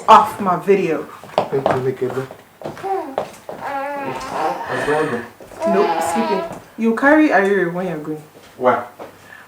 Off my video. Nope, skip it. You carry Ayuri when you're going. Why?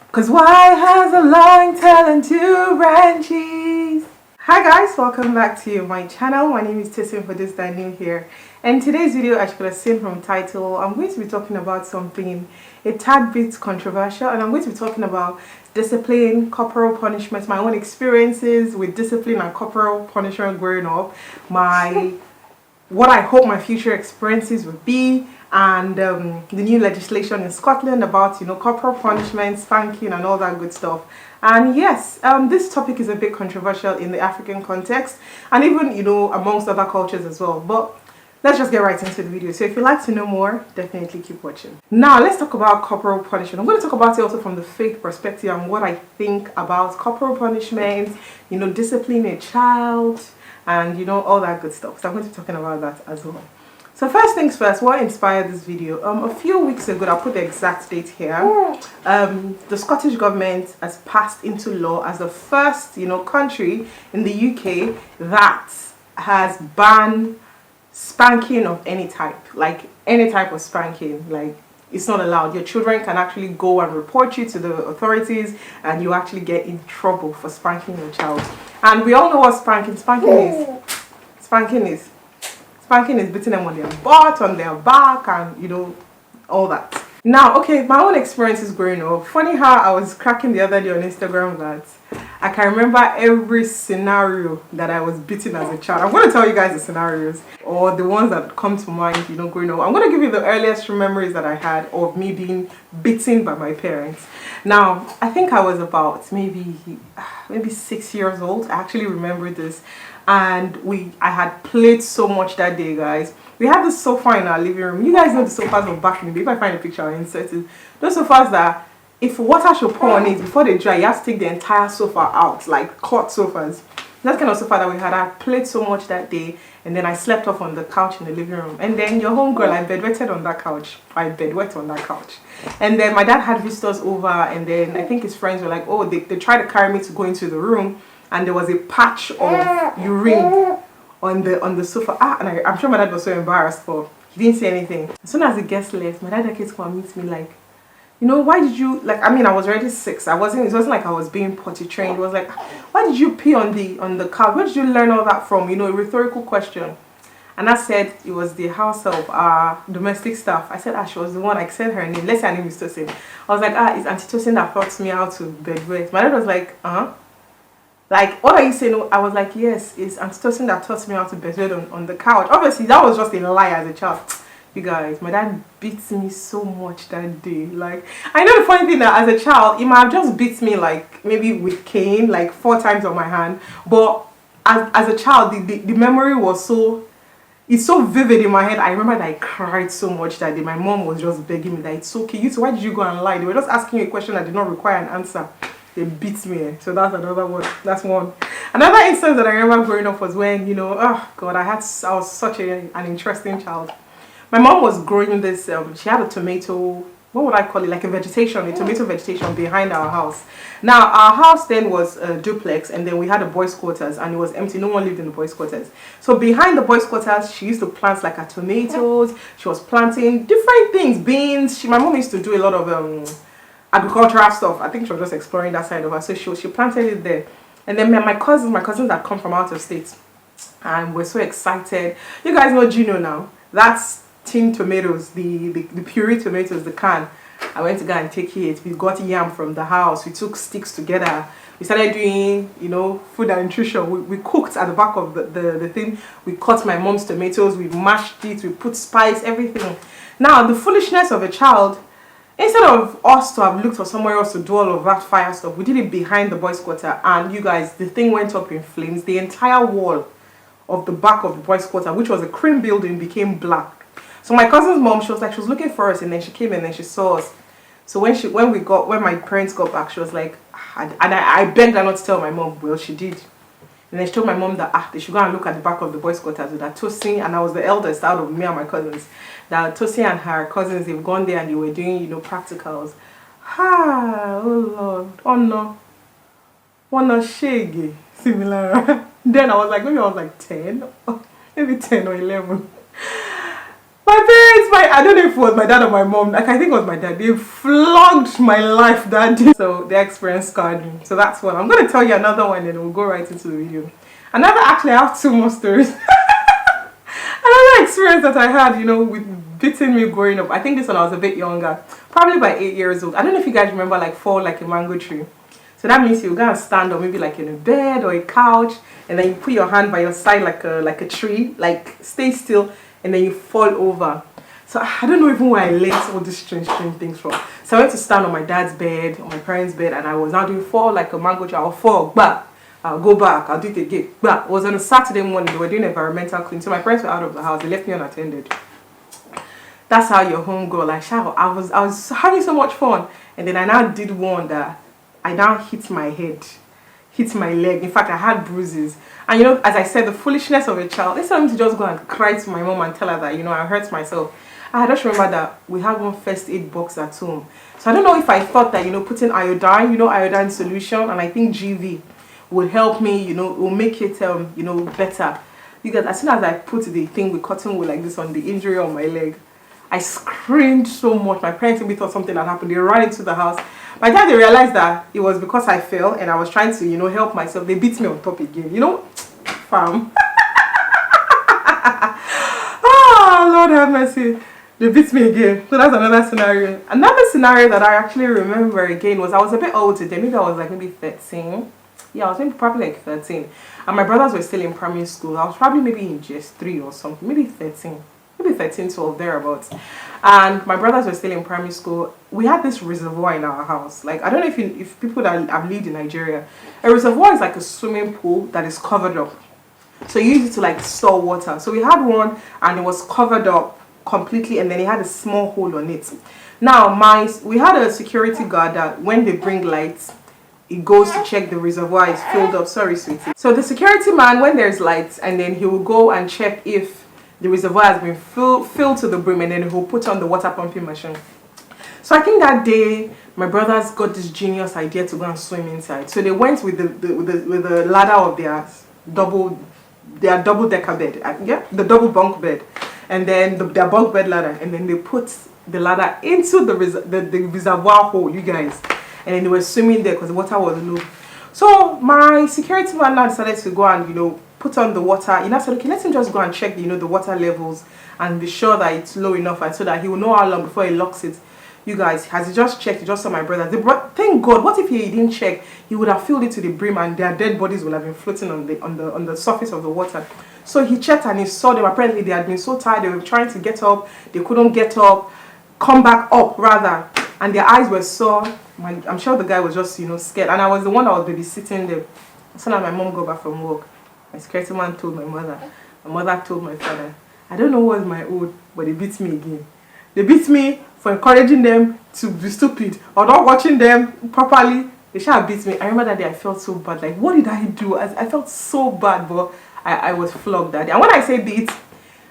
Because why has a long tail and two branches? Hi guys, welcome back to my channel. My name is Tessin for this that new here. And today's video, as you could have seen from title, I'm going to be talking about something a tad bit controversial, and I'm going to be talking about discipline, corporal punishment, my own experiences with discipline and corporal punishment growing up, what I hope my future experiences would be, and the new legislation in Scotland about, corporal punishment, spanking and all that good stuff. And yes, this topic is a bit controversial in the African context and even, amongst other cultures as well. But let's just get right into the video. So if you'd like to know more, definitely keep watching. Now, let's talk about corporal punishment. I'm going to talk about it also from the faith perspective and what I think about corporal punishment, disciplining a child and, all that good stuff. So I'm going to be talking about that as well. So first things first, what inspired this video? A few weeks ago, I'll put the exact date here. The Scottish government has passed into law as the first, country in the UK that has banned spanking of any type, like any type of spanking. Like, it's not allowed. Your children can actually go and report you to the authorities and you actually get in trouble for spanking your child. And we all know what spanking is. Spanking is beating them on their butt, on their back, and all that. Now, okay, my own experiences growing up. Funny how I was cracking the other day on Instagram that I can remember every scenario that I was beaten as a child. I'm going to tell you guys the scenarios or the ones that come to mind, growing up. I'm going to give you the earliest memories that I had of me being beaten by my parents. Now, I think I was about maybe 6 years old. I actually remember this. And I had played so much that day, guys. We had this sofa in our living room. You guys know the sofas of back in the day. If I find a picture, I'll insert it. Those sofas that if water should pour on it before they dry, you have to take the entire sofa out, like cloth sofas. That kind of sofa that we had. I played so much that day, and then I slept off on the couch in the living room. And then your homegirl, I bedwetted on that couch. I bedwet on that couch. And then my dad had visitors over, and then I think his friends were like, oh, they tried to carry me to go into the room, and there was a patch of urine on the sofa. And I'm sure my dad was so embarrassed, but he didn't say anything. As soon as the guest left, my dad came to come and meet me like, why did you, I was already 6. It wasn't like I was being potty trained. It was like, why did you pee on the couch? Where did you learn all that from? A rhetorical question. And I said it was the house help, domestic staff. I said, she was the one. I said her name. Let's say her name is Tosin. I was like, it's Auntie Tosin that taught me how to bedwet. My dad was like, like, what are you saying? I was like, yes, it's Auntie Tosin that taught me how to bedwet on the couch. Obviously, that was just a lie as a child. You guys, my dad beat me so much that day. Like, I know the funny thing that as a child, he might have just beat me like maybe with cane, like 4 times on my hand. But as a child, the memory was it's so vivid in my head. I remember that I cried so much that day. My mom was just begging me that it's okay. Why did you go and lie? They were just asking you a question that did not require an answer. They beat me. So that's another one. That's one. Another instance that I remember growing up was when, oh God, I was such an interesting child. My mom was growing this, she had a tomato, what would I call it, like a tomato vegetation behind our house. Now, our house then was a duplex, and then we had a boys' quarters, and it was empty. No one lived in the boys' quarters. So behind the boys' quarters, she used to plant like her tomatoes. She was planting different things, beans. My mom used to do a lot of agricultural stuff. I think she was just exploring that side of her. So she planted it there. And then my cousins that come from out of state, and we're so excited. You guys know Gino now. That's tin tomatoes, the puree tomatoes, the can. I went to go and take it. We got yam from the house. We took sticks together. We started doing, food and nutrition. We cooked at the back of the thing. We cut my mom's tomatoes. We mashed it. We put spice, everything. Now, the foolishness of a child, instead of us to have looked for somewhere else to do all of that fire stuff, we did it behind the boys' quarter. And you guys, the thing went up in flames. The entire wall of the back of the boys' quarter, which was a cream building, became black. So my cousin's mom, she was looking for us, and then she came and then she saw us. So when my parents got back, she was like, and I begged her not to tell my mom. Well, she did. And then she told my mom that they should go and look at the back of the boys' quarters with that Tosin, and I was the eldest out of me and my cousins. That Tosin and her cousins, they've gone there and they were doing, practicals. Oh Lord, oh no, shaggy, similar. Then I was like, maybe I was like 10, maybe 10 or 11. My parents, I don't know if it was my dad or my mom, like I think it was my dad, they flogged my life that day. So the experience scarred me. So that's one. I'm going to tell you another one and we'll go right into the video. Actually I have two more stories. Another experience that I had, with beating me growing up. I think this one I was a bit younger, probably by 8 years old. I don't know if you guys remember like fall like a mango tree. So that means you're gonna stand or maybe like in a bed or a couch, and then you put your hand by your side like a tree, like stay still, and then you fall over. So I don't know even where I learned all these strange things from. So I went to stand on my dad's bed, on my parents' bed, and I was now doing fall like a mango tree. I'll fall back, I'll go back, I'll do it again. But it was on a Saturday morning, they were doing environmental cleaning. So my parents were out of the house, they left me unattended. That's how your home go. Like I was having so much fun, and then I now did one that I now hit my head, hit my leg. In fact, I had bruises. And as I said, the foolishness of a child, instead of me to just go and cry to my mom and tell her that, I hurt myself, I just remember that we had one first aid box at home. So I don't know if I thought that, putting iodine, iodine solution, and I think GV would help me, will make it, better. Because as soon as I put the thing with cotton wool like this on the injury on my leg, I screamed so much. My parents maybe thought something had happened. They ran into the house. By the time they realized that it was because I fell and I was trying to, help myself, they beat me on top again. Fam. Oh, Lord have mercy. They beat me again. So that's another scenario. Another scenario that I actually remember again was I was a bit older then. Maybe I was like maybe 13. Yeah, I was probably like 13. And my brothers were still in primary school. I was probably maybe in just 3 or something. Maybe 13. Maybe 13, 12, thereabouts. And my brothers were still in primary school. We had this reservoir in our house. Like, I don't know if people that have lived in Nigeria, a reservoir is like a swimming pool that is covered up. So you use it to like store water. So we had one and it was covered up completely, and then it had a small hole on it. Now, we had a security guard that when they bring lights, it goes to check the reservoir is filled up. Sorry, sweetie. So the security man, when there's lights, and then he will go and check if the reservoir has been filled to the brim, and then he'll put on the water pumping machine. So I think that day my brothers got this genius idea to go and swim inside. So they went with the ladder of their double decker bed, the double bunk bed, and then their bunk bed ladder, and then they put the ladder into the reservoir hole, you guys, and then they were swimming there because the water was low. So my security man now decided to go and put on the water. I said, okay, let him just go and check the water levels and be sure that it's low enough, and so that he will know how long before he locks it. You guys, as he just checked, he just saw my brothers. Thank God. What if he didn't check? He would have filled it to the brim, and their dead bodies would have been floating on the surface of the water. So he checked and he saw them. Apparently, they had been so tired. They were trying to get up. They couldn't get up. Come back up, rather. And their eyes were sore. I'm sure the guy was just, scared. And I was the one that was babysitting them. As soon as my mom got back from work, my security man told my mother. My mother told my father. I don't know what was my own, but they beat me again. They beat me for encouraging them to be stupid or not watching them properly. They should have beat me. I remember that day I felt so bad. Like, what did I do? I felt so bad, but I was flogged that day. And when I say beat,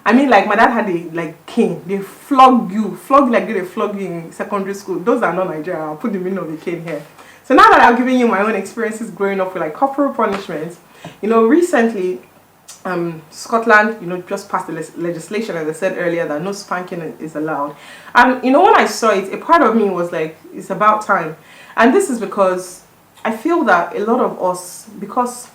I mean like my dad had a cane. They flog you like they flog you in secondary school. Those are not Nigerian. I'll put the meaning of the cane here. So now that I'm giving you my own experiences growing up with like corporal punishments, recently Scotland, just passed the legislation, as I said earlier, that no spanking is allowed. And when I saw it, a part of me was like, it's about time. And this is because I feel that a lot of us, because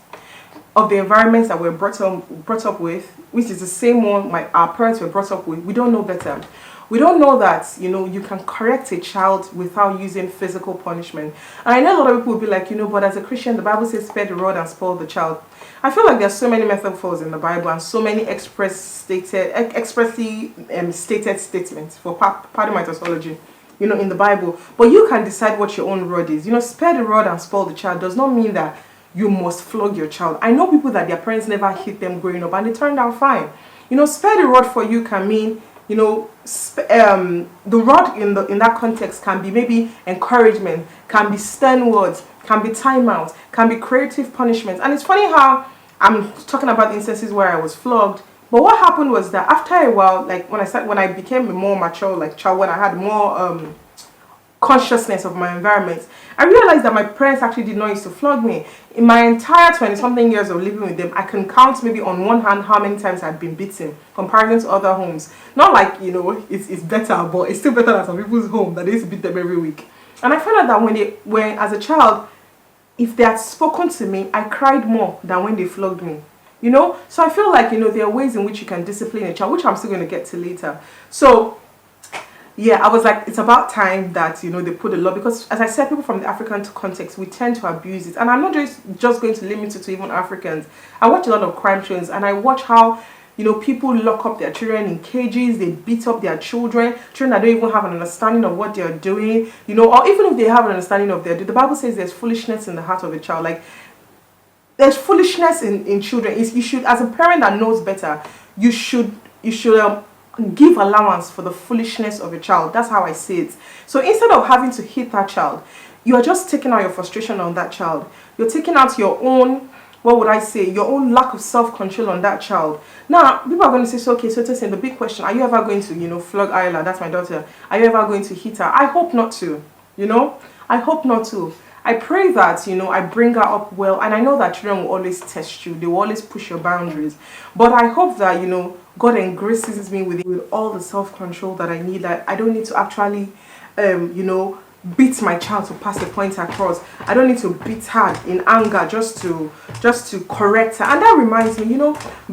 of the environments that we're brought up with, which is the same one our parents were brought up with, we don't know better. We don't know that, you can correct a child without using physical punishment. And I know a lot of people will be like, but as a Christian, the Bible says spare the rod and spoil the child. I feel like there's so many metaphors in the Bible and so many expressly stated statements, for pardon my tautology, in the Bible. But you can decide what your own rod is. Spare the rod and spoil the child does not mean that you must flog your child. I know people that their parents never hit them growing up and they turned out fine. Spare the rod for you can mean, the rod in that context can be maybe encouragement, can be stern words, can be timeout, can be creative punishment. And it's funny how I'm talking about instances where I was flogged, but what happened was that after a while, like when I became a more mature child, when I had more consciousness of my environment, I realized that my parents actually did not used to flog me. In my entire 20 something years of living with them, I can count maybe on one hand how many times I'd been beaten compared to other homes. Not like, it's better, but it's still better than some people's home that they used to beat them every week. And I found out that when as a child, if they had spoken to me, I cried more than when they flogged me. So I feel like, there are ways in which you can discipline a child, which I'm still going to get to later. So yeah, I was like, it's about time that, they put a law, because as I said, people from the African context, we tend to abuse it. And I'm not just going to limit it to even Africans. I watch a lot of crime shows, and I watch how, people lock up their children in cages, they beat up their children that don't even have an understanding of what they're doing, or even if they have an understanding of their, the Bible says there's foolishness in the heart of a child. Like, there's foolishness in children. You should, as a parent that knows better, you should give allowance for the foolishness of a child. That's how I see it. So instead of having to hit that child, you are just taking out your frustration on that child. You're taking out your own, what would I say, your own lack of self-control on that child. Now, people are going to say, so listen, the big question, are you ever going to, flog Isla? That's my daughter. Are you ever going to hit her? I hope not to, I hope not to. I pray that, I bring her up well, and I know that children will always test you. They will always push your boundaries. But I hope that, God engraces me with all the self-control that I need. That I don't need to actually, beat my child to pass a point across. I don't need to beat her in anger just to correct her. And that reminds me,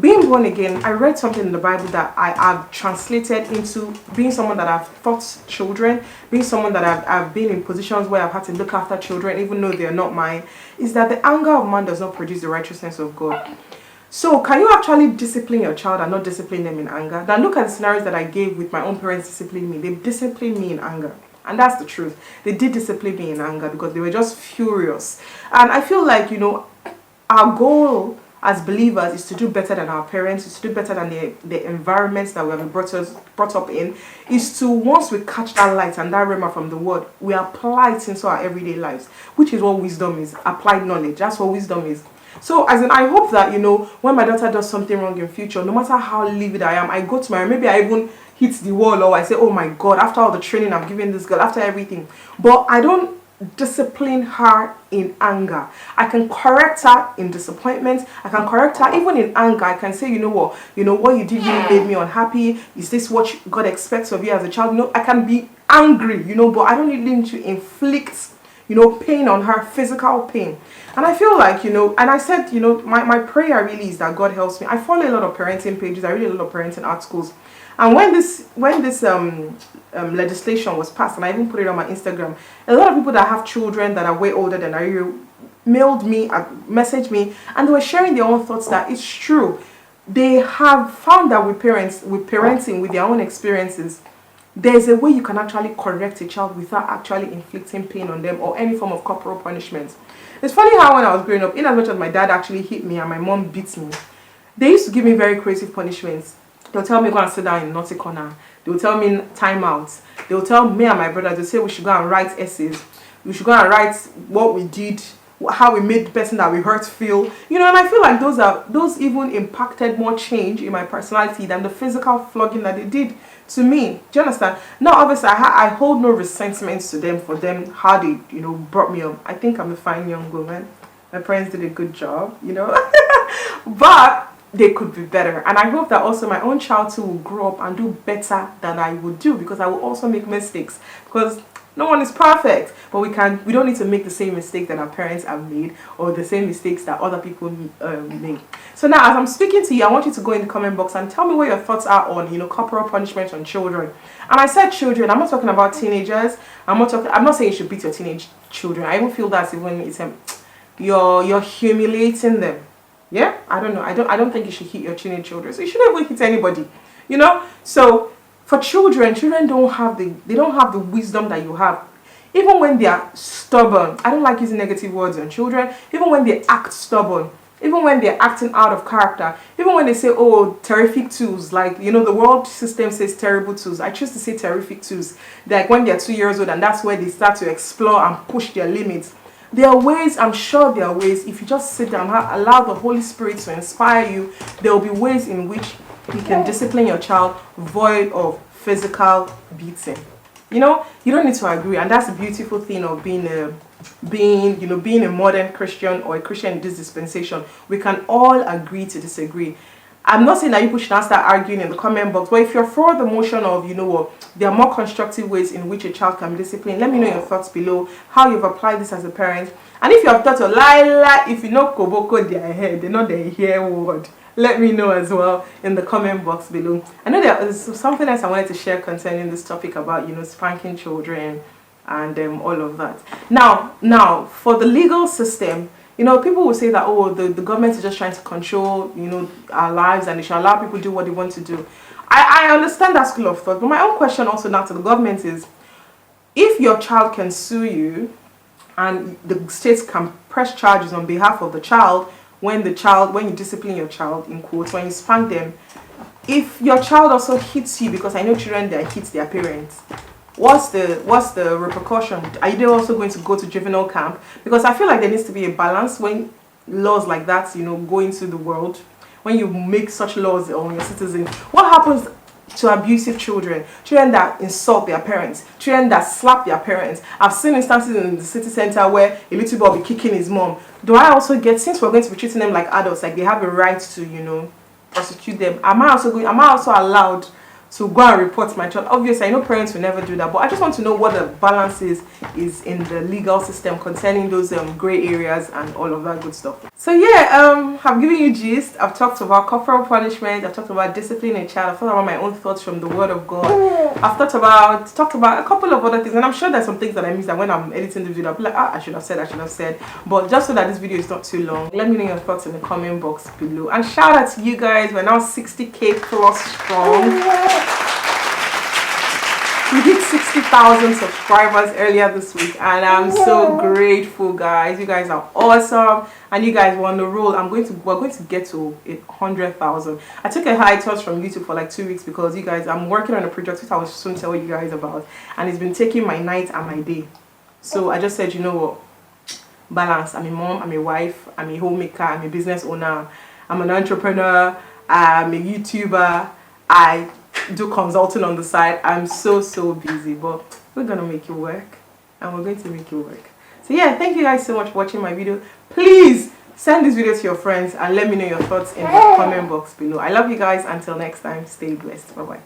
being born again, I read something in the Bible that I have translated into being someone that I've taught children, being someone that I've been in positions where I've had to look after children even though they're not mine, is that the anger of man does not produce the righteousness of God. So can you actually discipline your child and not discipline them in anger? Now look at the scenarios that I gave with my own parents disciplining me. They disciplined me in anger. And that's the truth. They did discipline me in anger because they were just furious. And I feel like, our goal as believers is to do better than our parents, is to do better than the environments that we have been brought up in, is to, once we catch that light and that rhema from the word, we apply it into our everyday lives, which is what wisdom is, applied knowledge. That's what wisdom is. So as in, I hope that, when my daughter does something wrong in future, no matter how livid I am, I go to my room, maybe I even hit the wall, or I say, oh my God, after all the training I've given this girl, after everything. But I don't discipline her in anger. I can correct her in disappointment. I can correct her even in anger. I can say, what you did really made me unhappy. Is this what God expects of you as a child? I can be angry, but I don't need to inflict pain on her, physical pain. And I feel like, and I said, my prayer really is that God helps me. I follow a lot of parenting pages. I read a lot of parenting articles. And when this legislation was passed, and I even put it on my Instagram, a lot of people that have children that are way older than I mailed me, messaged me, and they were sharing their own thoughts that it's true. They have found that with parenting, with their own experiences, there's a way you can actually correct a child without actually inflicting pain on them or any form of corporal punishment. It's funny how when I was growing up, in as much as my dad actually hit me and my mom beats me, they used to give me very crazy punishments. They'll tell me go and sit down in a naughty corner. They'll tell me time out. They'll tell me and my brother, they'll say we should go and write essays. We should go and write what we did, how we made the person that we hurt feel. And I feel like those even impacted more change in my personality than the physical flogging that they did to me. Do you understand? Now, obviously, I hold no resentments to them for them, how they, brought me up. I think I'm a fine young woman. My parents did a good job, But they could be better. And I hope that also my own child too will grow up and do better than I would do, because I will also make mistakes. Because no one is perfect, but we don't need to make the same mistake that our parents have made or the same mistakes that other people make. So now, as I'm speaking to you, I want you to go in the comment box and tell me what your thoughts are on, corporal punishment on children. And I said children, I'm not talking about teenagers. I'm not saying you should beat your teenage children. I even feel that's even you're humiliating them. Yeah, I don't know. I don't think you should hit your teenage children. So you shouldn't even hit anybody. So for children don't have the wisdom that you have. Even when they are stubborn, I don't like using negative words on children. Even when they act stubborn, even when they're acting out of character, even when they say, oh, terrific twos, like, the world system says terrible twos. I choose to say terrific twos. Like when they're 2 years old, and that's where they start to explore and push their limits. There are ways, I'm sure there are ways, if you just sit down, allow the Holy Spirit to inspire you, there will be ways in which you can discipline your child void of physical beating. You know, you don't need to agree, and that's the beautiful thing of being a modern Christian or a Christian in this dispensation. We can all agree to disagree. I'm not saying that people should not start arguing in the comment box, but if you're for the motion of, you know what, there are more constructive ways in which a child can be disciplined, let me know your thoughts below, how you've applied this as a parent. And if you have thought to lie, if you know Koboko, they're here, they're not the here word, let me know as well in the comment box below. I know there's something else I wanted to share concerning this topic about, you know, spanking children and all of that. Now, for the legal system, you know, people will say that, oh, the government is just trying to control, you know, our lives, and they should allow people to do what they want to do. I understand that school of thought, but my own question also now to the government is, if your child can sue you and the states can press charges on behalf of the child, when you discipline your child, in quotes, when you spank them, if your child also hits you, because I know children that hit their parents, what's the repercussion? Are they also going to go to juvenile camp? Because I feel like there needs to be a balance when laws like that, you know, go into the world. When you make such laws on your citizens, what happens to abusive children that insult their parents, children that slap their parents? I've seen instances in the city center where a little boy will be kicking his mom. Do I also get, since we're going to be treating them like adults, like they have a right to, you know, prosecute them, am I also allowed to go and report my child? Obviously, I know parents will never do that, but I just want to know what the balance is in the legal system concerning those gray areas and all of that good stuff. So yeah, I've given you gist. I've talked about corporal punishment. I've talked about disciplining a child. I've thought about my own thoughts from the Word of God. I've talked about a couple of other things, and I'm sure there's some things that I missed that when I'm editing the video, I'll be like, I should have said. But just so that this video is not too long, let me know your thoughts in the comment box below. And shout out to you guys. We're now 60k plus strong. We hit 60,000 subscribers earlier this week, and I'm so grateful, guys. You guys are awesome, and you guys were on the roll. We're going to get to 100,000. I took a hiatus from YouTube for like 2 weeks because you guys, I'm working on a project which I will soon tell you guys about, and it's been taking my night and my day. So I just said, you know what, balance. I'm a mom, I'm a wife, I'm a homemaker, I'm a business owner, I'm an entrepreneur, I'm a YouTuber, I do consulting on the side. I'm so busy, but we're gonna make it work, and we're going to make it work. So yeah, thank you guys so much for watching my video. Please send this video to your friends and let me know your thoughts in the comment box below. I love you guys. Until next time, stay blessed. Bye bye.